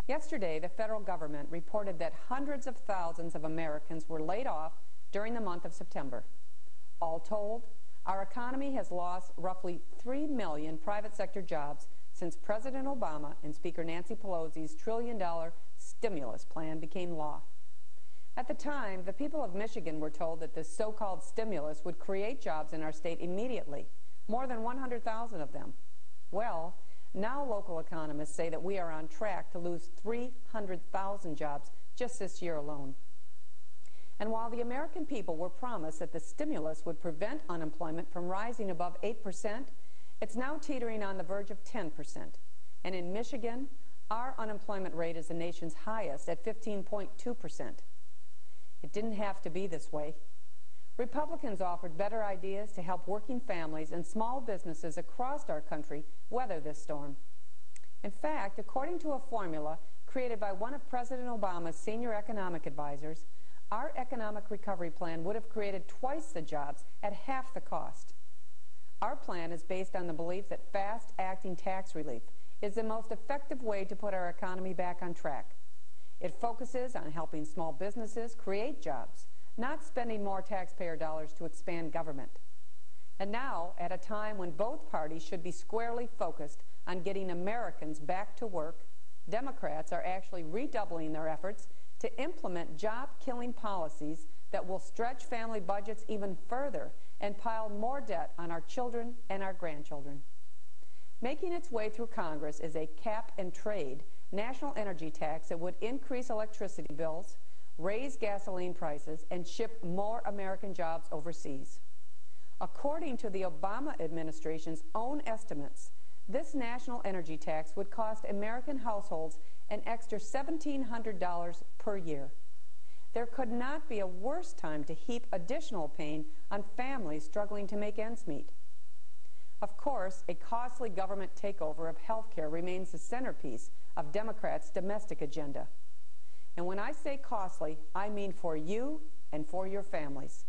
Yesterday, the federal government reported that hundreds of thousands of Americans were laid off during the month of September. All told, our economy has lost roughly 3 million private sector jobs since President Obama and Speaker Nancy Pelosi's trillion-dollar stimulus plan became law. At the time, the people of Michigan were told that this so-called stimulus would create jobs in our state immediately, more than 100,000 of them. Well, now local economists say that we are on track to lose 300,000 jobs just this year alone. And while the American people were promised that the stimulus would prevent unemployment from rising above 8%, it's now teetering on the verge of 10%. And in Michigan, our unemployment rate is the nation's highest at 15.2%. It didn't have to be this way. Republicans offered better ideas to help working families and small businesses across our country weather this storm. In fact, according to a formula created by one of President Obama's senior economic advisors, our economic recovery plan would have created twice the jobs at half the cost. Our plan is based on the belief that fast-acting tax relief is the most effective way to put our economy back on track. It focuses on helping small businesses create jobs, not spending more taxpayer dollars to expand government. And now, at a time when both parties should be squarely focused on getting Americans back to work, Democrats are actually redoubling their efforts to implement job-killing policies that will stretch family budgets even further and pile more debt on our children and our grandchildren. Making its way through Congress is a cap-and-trade national energy tax that would increase electricity bills, raise gasoline prices, and ship more American jobs overseas. According to the Obama administration's own estimates, this national energy tax would cost American households an extra $1,700 per year. There could not be a worse time to heap additional pain on families struggling to make ends meet. Of course, a costly government takeover of health care remains the centerpiece of Democrats' domestic agenda. And when I say costly, I mean for you and for your families.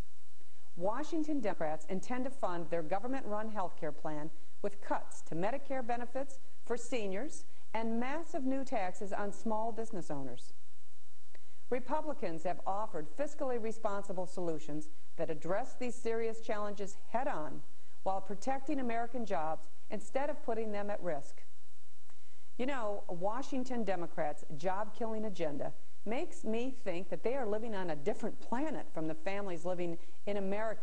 Washington Democrats intend to fund their government-run health care plan with cuts to Medicare benefits for seniors and massive new taxes on small business owners. Republicans have offered fiscally responsible solutions that address these serious challenges head-on while protecting American jobs instead of putting them at risk. You know, Washington Democrats' job-killing agenda makes me think that they are living on a different planet from the families living in America